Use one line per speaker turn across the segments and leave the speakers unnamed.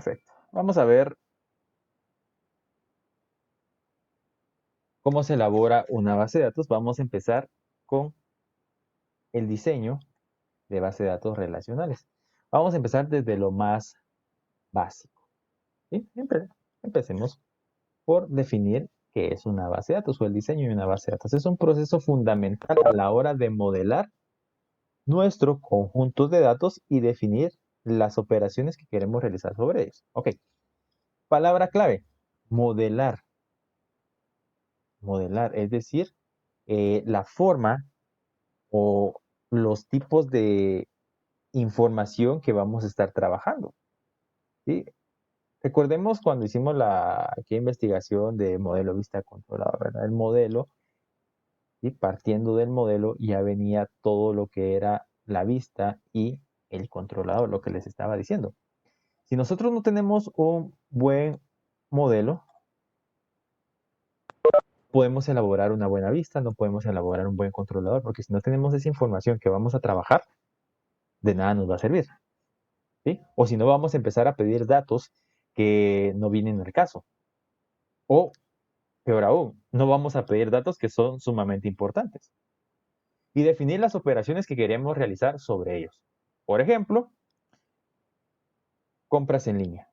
Perfecto. Vamos a ver cómo se elabora una base de datos. Vamos a empezar con el diseño de base de datos relacionales. Vamos a empezar desde lo más básico. ¿Sí? Empecemos por definir qué es una base de datos o el diseño de una base de datos. Es un proceso fundamental a la hora de modelar nuestro conjunto de datos y definir las operaciones que queremos realizar sobre ellos. Ok. Palabra clave, modelar. Modelar, es decir, la forma o los tipos de información que vamos a estar trabajando. ¿Sí? Recordemos cuando hicimos aquella investigación de modelo vista controlada, ¿verdad? El modelo, ¿sí? Partiendo del modelo ya venía todo lo que era la vista y el controlador, lo que les estaba diciendo. Si nosotros no tenemos un buen modelo, podemos elaborar una buena vista, no podemos elaborar un buen controlador, porque si no tenemos esa información que vamos a trabajar, de nada nos va a servir. ¿Sí? O si no, vamos a empezar a pedir datos que no vienen al caso. O, peor aún, no vamos a pedir datos que son sumamente importantes. Y definir las operaciones que queremos realizar sobre ellos. Por ejemplo, compras en línea.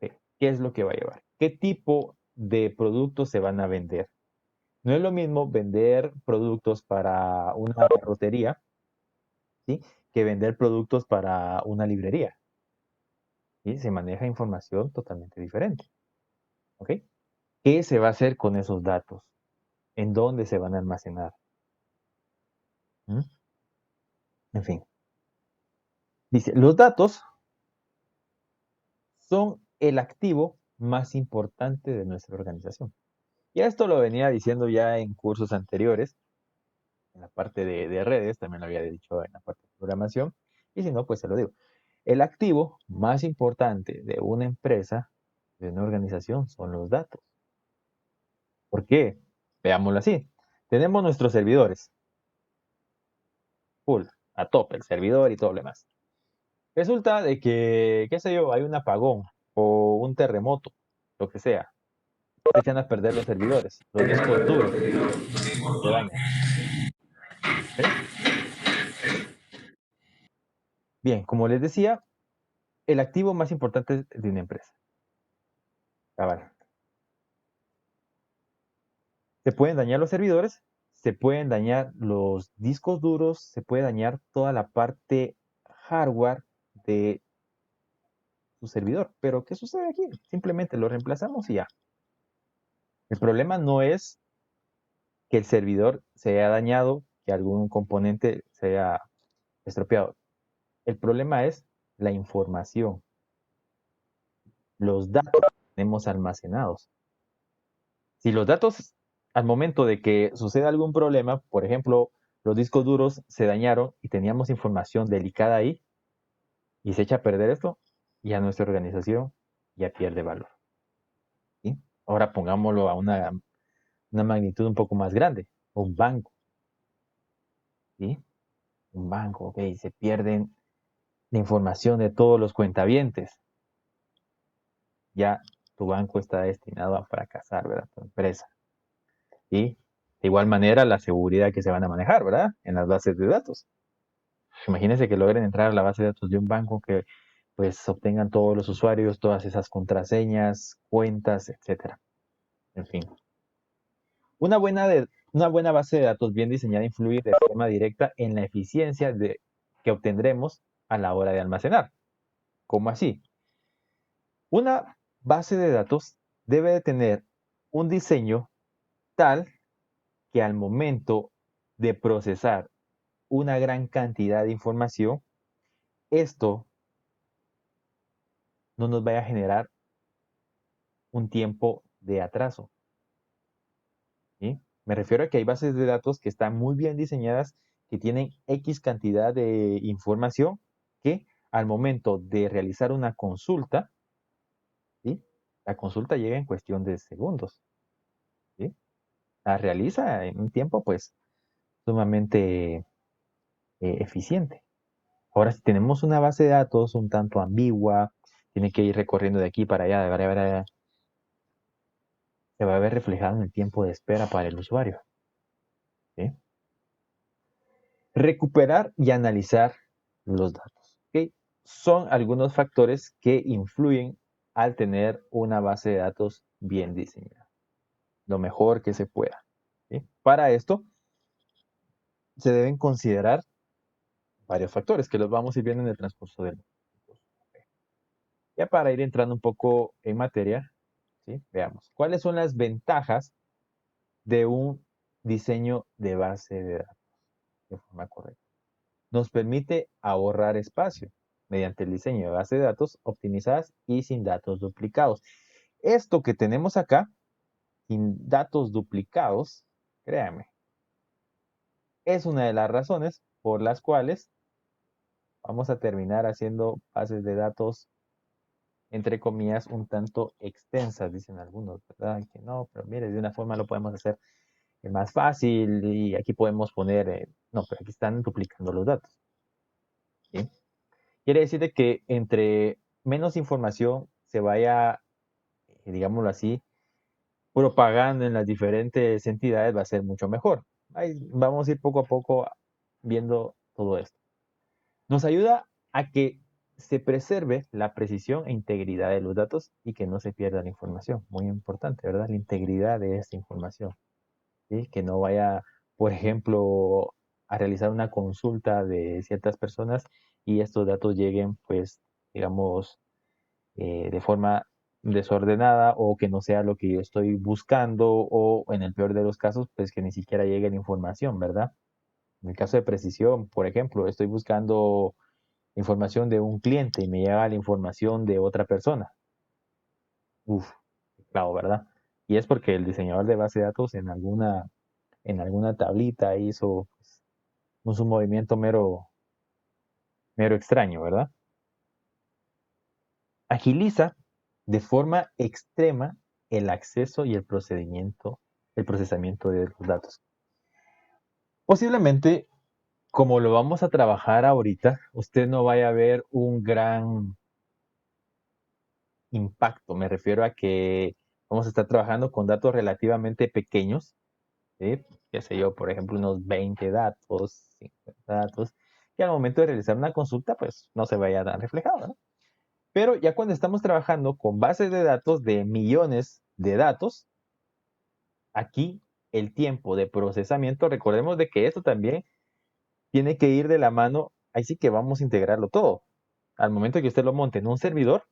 ¿Sí? ¿Qué es lo que va a llevar? ¿Qué tipo de productos se van a vender? No es lo mismo vender productos para una rotería, ¿sí? Que vender productos para una librería. ¿Sí? Se maneja información totalmente diferente. ¿Ok? ¿Qué se va a hacer con esos datos? ¿En dónde se van a almacenar? ¿Mm? En fin. Dice, los datos son el activo más importante de nuestra organización. Y esto lo venía diciendo ya en cursos anteriores, en la parte de redes, también lo había dicho en la parte de programación, y si no, pues se lo digo. El activo más importante de una empresa, de una organización, son los datos. ¿Por qué? Veámoslo así. Tenemos nuestros servidores, full, a tope, el servidor y todo lo demás. Resulta de que, qué sé yo, hay un apagón o un terremoto, lo que sea. Se echan a perder los servidores, los discos duros se dañan. ¿Sí? Bien, como les decía, el activo más importante de una empresa. Cabal. Se pueden dañar los servidores, se pueden dañar los discos duros, se puede dañar toda la parte hardware de su servidor. Pero, ¿qué sucede aquí? Simplemente lo reemplazamos y ya. El problema no es que el servidor se haya dañado, que algún componente se haya estropeado. El problema es la información, los datos que tenemos almacenados. Si los datos al momento de que suceda algún problema, por ejemplo, los discos duros se dañaron y teníamos información delicada ahí y se echa a perder esto, ya nuestra organización ya pierde valor. ¿Sí? Ahora pongámoslo a una magnitud un poco más grande, un banco. ¿Sí? Un banco, ok, se pierden la información de todos los cuentavientes. Ya tu banco está destinado a fracasar, ¿verdad? Tu empresa. Y de igual manera la seguridad que se van a manejar, ¿verdad? En las bases de datos. Imagínense que logren entrar a la base de datos de un banco que pues obtengan todos los usuarios, todas esas contraseñas, cuentas, etcétera. En fin. Una una buena base de datos bien diseñada influye de forma directa en la eficiencia que obtendremos a la hora de almacenar. ¿Cómo así? Una base de datos debe de tener un diseño tal que al momento de procesar una gran cantidad de información, esto no nos vaya a generar un tiempo de atraso. ¿Sí? Me refiero a que hay bases de datos que están muy bien diseñadas, que tienen X cantidad de información que al momento de realizar una consulta, ¿sí? La consulta llega en cuestión de segundos. ¿Sí? La realiza en un tiempo pues sumamente eficiente. Ahora, si tenemos una base de datos un tanto ambigua, tiene que ir recorriendo de aquí para allá, se va a ver reflejado en el tiempo de espera para el usuario. ¿Sí? Recuperar y analizar los datos. ¿Ok? Son algunos factores que influyen al tener una base de datos bien diseñada, lo mejor que se pueda. ¿Sí? Para esto se deben considerar varios factores que los vamos a ir viendo en el transcurso del. Ya para ir entrando un poco en materia, ¿sí? Veamos, ¿cuáles son las ventajas de un diseño de base de datos de forma correcta? Nos permite ahorrar espacio mediante el diseño de base de datos optimizadas y sin datos duplicados. Esto que tenemos acá, sin datos duplicados, créanme, es una de las razones por las cuales vamos a terminar haciendo bases de datos, entre comillas, un tanto extensas, dicen algunos, ¿verdad? Que no, pero mire, de una forma lo podemos hacer más fácil y aquí podemos poner, no, pero aquí están duplicando los datos. ¿Sí? Quiere decir de que entre menos información se vaya, digámoslo así, propagando en las diferentes entidades, va a ser mucho mejor. Ahí vamos a ir poco a poco viendo todo esto. Nos ayuda a que se preserve la precisión e integridad de los datos y que no se pierda la información. Muy importante, ¿verdad? La integridad de esta información. ¿Sí? Que no vaya, por ejemplo, a realizar una consulta de ciertas personas y estos datos lleguen, pues, digamos, de forma desordenada o que no sea lo que yo estoy buscando o en el peor de los casos, pues que ni siquiera llegue la información, ¿verdad? En el caso de precisión, por ejemplo, estoy buscando información de un cliente y me llega la información de otra persona. Uf, claro, ¿verdad? Y es porque el diseñador de base de datos en alguna tablita hizo pues, un movimiento mero extraño, ¿verdad? Agiliza de forma extrema el acceso y el procesamiento de los datos. Posiblemente, como lo vamos a trabajar ahorita, usted no vaya a ver un gran impacto. Me refiero a que vamos a estar trabajando con datos relativamente pequeños, ¿sí? Qué sé yo, por ejemplo, unos 20 datos, 50 datos, que al momento de realizar una consulta, pues no se vaya a dar reflejado, ¿no? Pero ya cuando estamos trabajando con bases de datos de millones de datos, aquí el tiempo de procesamiento, recordemos de que esto también tiene que ir de la mano, ahí sí que vamos a integrarlo todo. Al momento que usted lo monte en un servidor,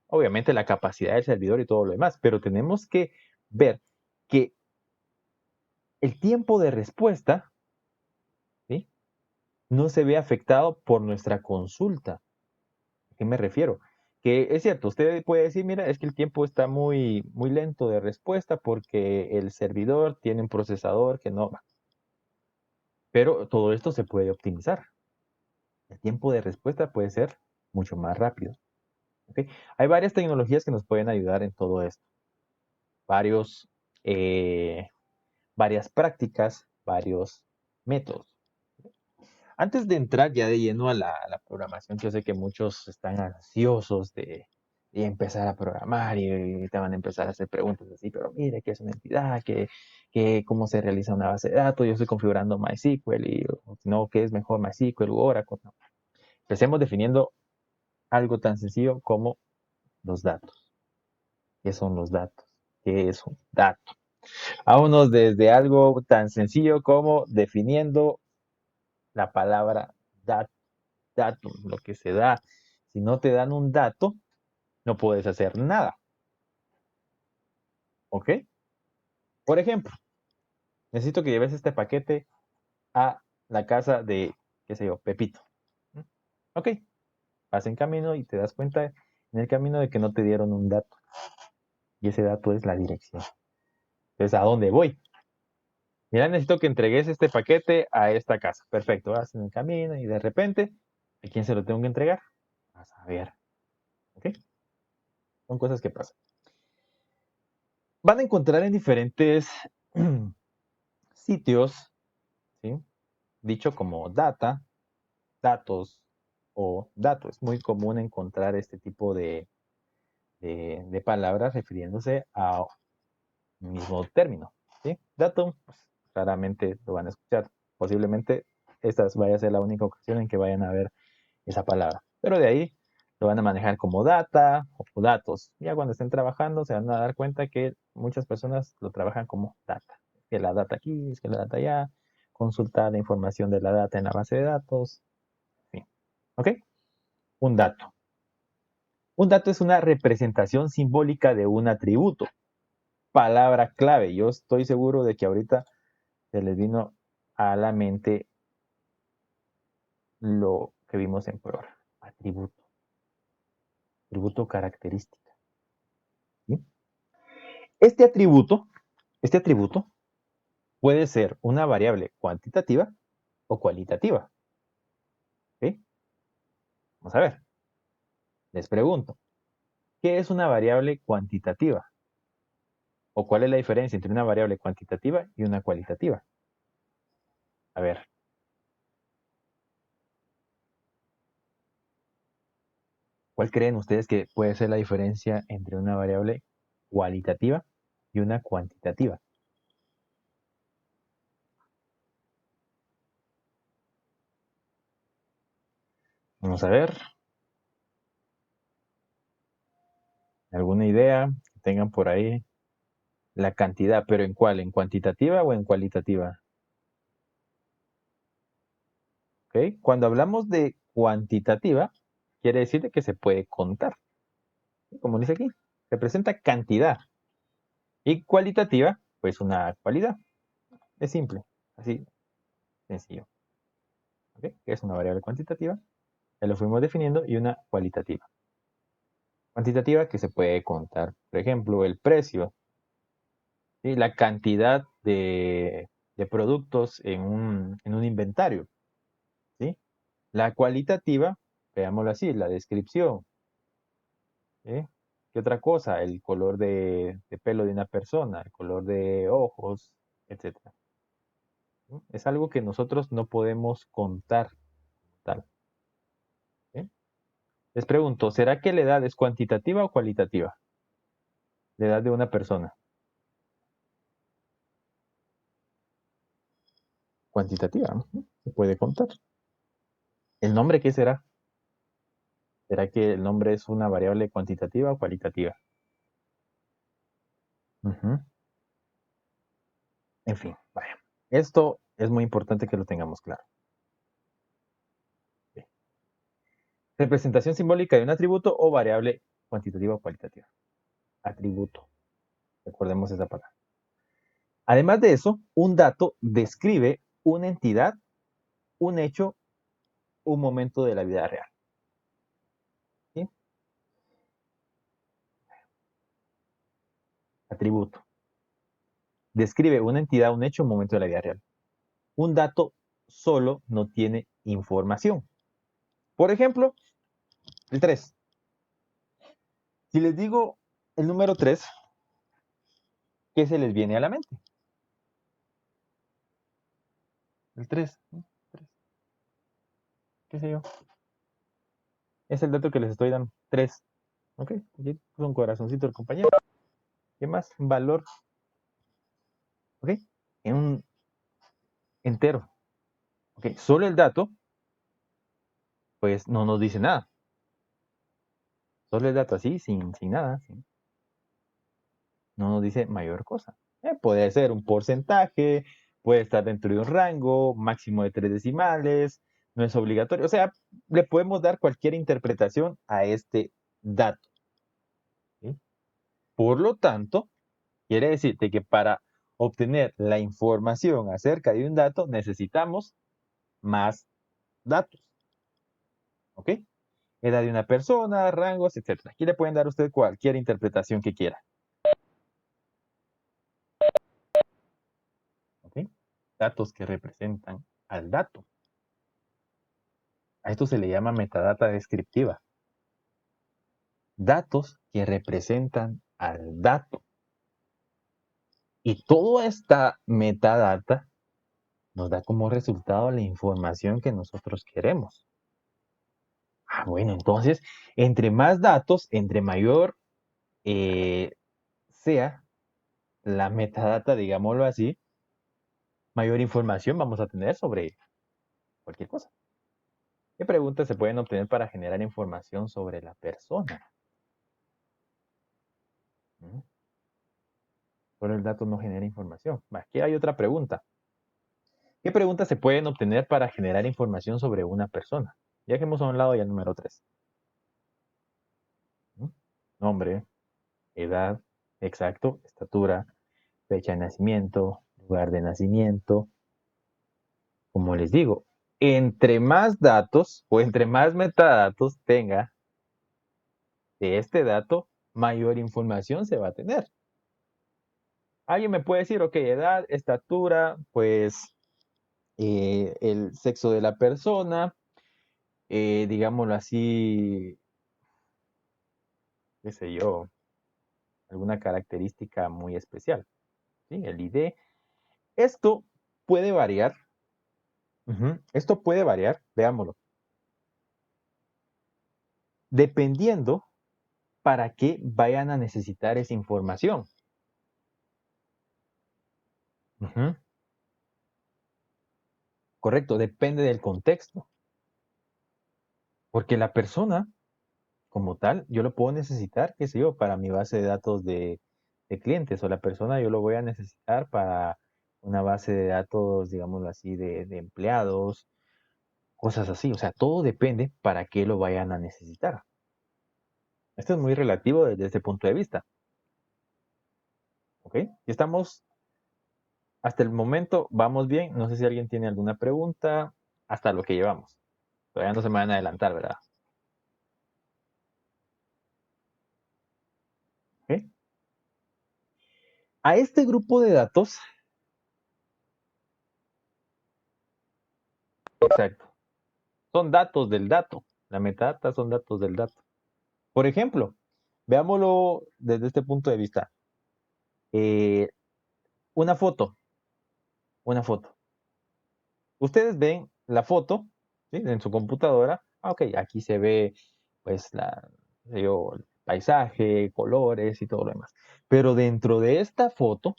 obviamente la capacidad del servidor y todo lo demás, pero tenemos que ver que el tiempo de respuesta, ¿sí? No se ve afectado por nuestra consulta. ¿A qué me refiero? Que es cierto, usted puede decir, mira, es que el tiempo está muy, muy lento de respuesta porque el servidor tiene un procesador que no va. Pero todo esto se puede optimizar. El tiempo de respuesta puede ser mucho más rápido. ¿Ok? Hay varias tecnologías que nos pueden ayudar en todo esto. Varios, eh, varias prácticas, varios métodos. Antes de entrar ya de lleno a la programación, yo sé que muchos están ansiosos de empezar a programar y te van a empezar a hacer preguntas así, pero mire, ¿qué es una entidad? ¿Cómo se realiza una base de datos? Yo estoy configurando MySQL y no, ¿qué es mejor MySQL u Oracle? No. Empecemos definiendo algo tan sencillo como los datos. ¿Qué son los datos? ¿Qué es un dato? Vámonos desde algo tan sencillo como definiendo la palabra dato, lo que se da. Si no te dan un dato, no puedes hacer nada. ¿Ok? Por ejemplo, necesito que lleves este paquete a la casa de, qué sé yo, Pepito. ¿Mm? Ok, vas en camino y te das cuenta en el camino de que no te dieron un dato. Y ese dato es la dirección. Entonces, ¿a dónde voy? Mira, necesito que entregues este paquete a esta casa. Perfecto, vas en el camino y de repente, ¿a quién se lo tengo que entregar? A saber. ¿Ok? Son cosas que pasan. Van a encontrar en diferentes sitios, ¿sí? Dicho como data, datos, o dato. Es muy común encontrar este tipo de palabras refiriéndose a un mismo término. ¿Sí? Dato, pues, claramente lo van a escuchar. Posiblemente esta vaya a ser la única ocasión en que vayan a ver esa palabra. Pero de ahí lo van a manejar como data o datos. Ya cuando estén trabajando se van a dar cuenta que muchas personas lo trabajan como data. Es que la data aquí, es que la data allá, consultar la información de la data en la base de datos. En fin. ¿Ok? Un dato. Un dato es una representación simbólica de un atributo. Palabra clave. Yo estoy seguro de que ahorita se les vino a la mente lo que vimos en programa. Atributo. Atributo característica. ¿Sí? Este atributo, este atributo puede ser una variable cuantitativa o cualitativa. ¿Sí? Vamos a ver. Les pregunto, ¿qué es una variable cuantitativa? ¿O cuál es la diferencia entre una variable cuantitativa y una cualitativa? A ver, ¿cuál creen ustedes que puede ser la diferencia entre una variable cualitativa y una cuantitativa? Vamos a ver, ¿alguna idea que tengan por ahí? La cantidad, pero ¿en cuál? ¿En cuantitativa o en cualitativa? ¿Ok? Cuando hablamos de cuantitativa, quiere decir de que se puede contar. Como dice aquí, representa cantidad. Y cualitativa, pues una cualidad. Es simple, así, sencillo. ¿Ok? Que es una variable cuantitativa, ya lo fuimos definiendo, y una cualitativa. Cuantitativa que se puede contar, por ejemplo, el precio, ¿sí? La cantidad de productos en un inventario. ¿Sí? La cualitativa, veámoslo así, la descripción. ¿Sí? ¿Qué otra cosa? El color de pelo de una persona, el color de ojos, etcétera. ¿Sí? Es algo que nosotros no podemos contar tal. ¿Sí? Les pregunto, ¿será que la edad es cuantitativa o cualitativa? La edad de una persona. Cuantitativa, ¿no? Se puede contar. ¿El nombre qué será? ¿Será que el nombre es una variable cuantitativa o cualitativa? Ujú. En fin, vaya. Esto es muy importante que lo tengamos claro. Sí. Representación simbólica de un atributo o variable cuantitativa o cualitativa. Atributo. Recordemos esa palabra. Además de eso, un dato describe una entidad, un hecho, un momento de la vida real. ¿Sí? Atributo. Describe una entidad, un hecho, un momento de la vida real. Un dato solo no tiene información. Por ejemplo, el 3. Si les digo el número 3, ¿qué se les viene a la mente? El 3. ¿No? 3. ¿Qué sé yo? Es el dato que les estoy dando. 3. ¿Ok? Aquí puso un corazoncito el compañero. ¿Qué más? Un valor. ¿Ok? En un entero. ¿Ok? Solo el dato, pues no nos dice nada. Solo el dato así, sin nada. No nos dice mayor cosa. Puede ser un porcentaje, puede estar dentro de un rango, máximo de 3 decimales, no es obligatorio. O sea, le podemos dar cualquier interpretación a este dato. ¿Sí? Por lo tanto, quiere decirte que para obtener la información acerca de un dato necesitamos más datos. ¿Ok? Edad de una persona, rangos, etcétera. Aquí le pueden dar a usted cualquier interpretación que quiera. ¿Ok? Datos que representan al dato. A esto se le llama metadata descriptiva. Datos que representan al dato. Y toda esta metadata nos da como resultado la información que nosotros queremos. Bueno, entonces, entre más datos, entre mayor sea la metadata, digámoslo así, mayor información vamos a tener sobre cualquier cosa. ¿Qué preguntas se pueden obtener para generar información sobre la persona? ¿Mm? Solo el dato no genera información. Aquí hay otra pregunta. ¿Qué preguntas se pueden obtener para generar información sobre una persona? Ya que hemos hablado ya el número 3. Nombre, edad, exacto, estatura, fecha de nacimiento, lugar de nacimiento. Como les digo, entre más datos o entre más metadatos tenga de este dato, mayor información se va a tener. Alguien me puede decir, ok, edad, estatura, pues el sexo de la persona, digámoslo así, qué sé yo, alguna característica muy especial, ¿sí? El ID. Esto puede variar. Esto puede variar, veámoslo, dependiendo para qué vayan a necesitar esa información. Ujú, correcto, depende del contexto. Porque la persona, como tal, yo lo puedo necesitar, qué sé yo, para mi base de datos de clientes, o la persona yo lo voy a necesitar para una base de datos, digámoslo así, de empleados, cosas así. O sea, todo depende para qué lo vayan a necesitar. Esto es muy relativo desde ese punto de vista. ¿Ok? Y estamos, hasta el momento, vamos bien. No sé si alguien tiene alguna pregunta hasta lo que llevamos. Todavía no se me van a adelantar, ¿verdad? ¿Ok? A este grupo de datos, exacto, son datos del dato. La metadata son datos del dato. Por ejemplo, veámoslo desde este punto de vista. Eh, una foto, una foto. Ustedes ven la foto, ¿sí? En su computadora. Ok, aquí se ve, pues, el paisaje, colores y todo lo demás. Pero dentro de esta foto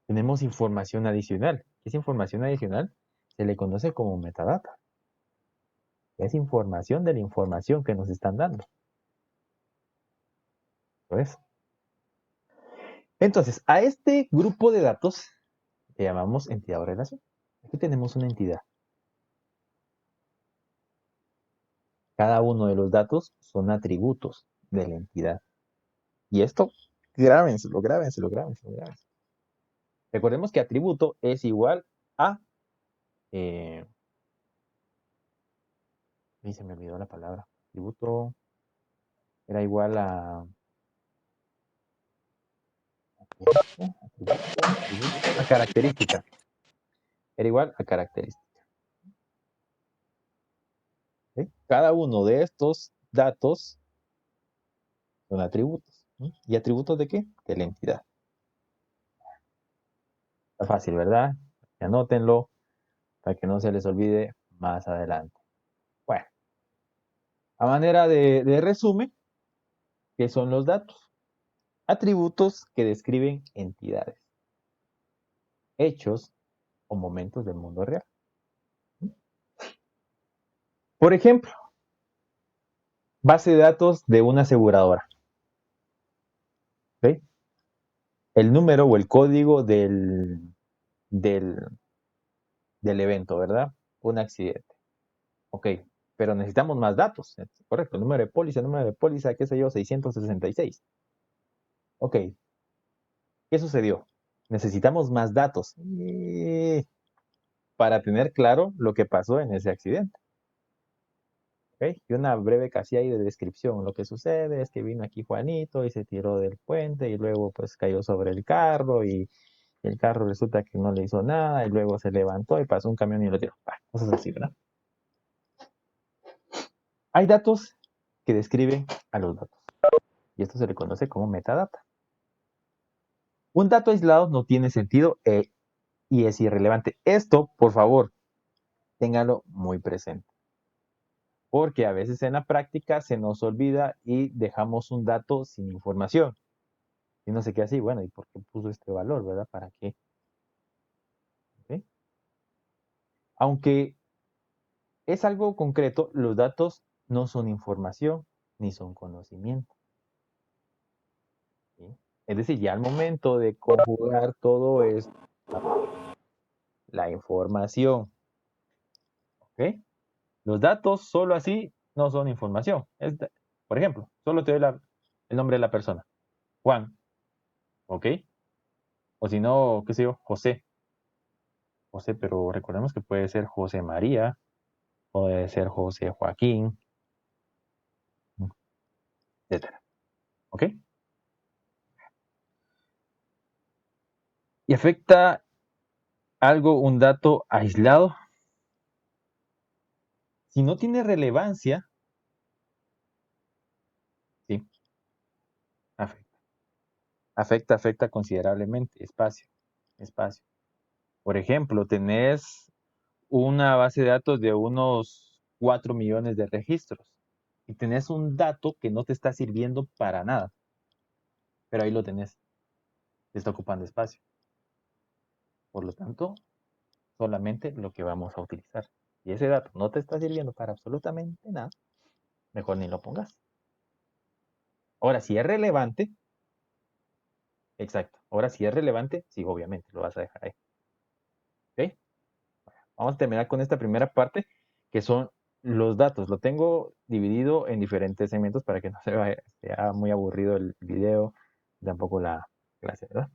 tenemos información adicional. Esa información adicional se le conoce como metadata. Es información de la información que nos están dando. ¿Ves? Entonces, a este grupo de datos le llamamos entidad o relación. Aquí tenemos una entidad. Cada uno de los datos son atributos de la entidad. Y esto, grábenselo, grábenselo, grábenselo, grábenselo. Recordemos que atributo es igual a... Eh, se me olvidó la palabra. Atributo era igual a característica. Era igual a característica. ¿Sí? Cada uno de estos datos son atributos. ¿Sí? ¿Y atributos de qué? De la entidad. Está fácil, ¿verdad? Anótenlo para que no se les olvide más adelante. Bueno, a manera de resumen, ¿qué son los datos? Atributos que describen entidades, hechos o momentos del mundo real. Por ejemplo, base de datos de una aseguradora. ¿Okay? El número o el código del, del evento, ¿verdad? Un accidente. Ok, pero necesitamos más datos. Correcto, número de póliza, qué sé yo, 666. Ok, ¿qué sucedió? Necesitamos más datos para tener claro lo que pasó en ese accidente. ¿Okay? Y una breve casilla ahí de descripción. Lo que sucede es que vino aquí Juanito y se tiró del puente y luego pues cayó sobre el carro y el carro resulta que no le hizo nada y luego se levantó y pasó un camión y lo tiró. Cosas así, ¿verdad? Hay datos que describen a los datos y esto se le conoce como metadata. Un dato aislado no tiene sentido y es irrelevante. Esto, por favor, téngalo muy presente. porque a veces en la práctica se nos olvida y dejamos un dato sin información. Y no se queda así, bueno, ¿y por qué puso este valor, verdad? ¿Para qué? ¿Ok? Aunque es algo concreto, los datos no son información ni son conocimiento. ¿Sí? Es decir, ya al momento de conjugar todo esto, la información, ¿ok? Los datos solo así no son información. Por ejemplo, solo te doy el nombre de la persona, Juan, ¿ok? O si no, qué sé yo, José. José, pero recordemos que puede ser José María, puede ser José Joaquín, etcétera, ¿ok? Y afecta algo, un dato aislado, si no tiene relevancia, sí, afecta. Afecta considerablemente, espacio. Por ejemplo, tenés una base de datos de unos 4 millones de registros y tenés un dato que no te está sirviendo para nada, pero ahí lo tenés, te está ocupando espacio. Por lo tanto, solamente lo que vamos a utilizar. Si ese dato no te está sirviendo para absolutamente nada, mejor ni lo pongas. Ahora, si es relevante, exacto. Ahora, si es relevante, sí, obviamente, lo vas a dejar ahí. ¿Ok? Vamos a terminar con esta primera parte, que son los datos. Lo tengo dividido en diferentes segmentos para que no sea muy aburrido el video, tampoco la clase, ¿verdad?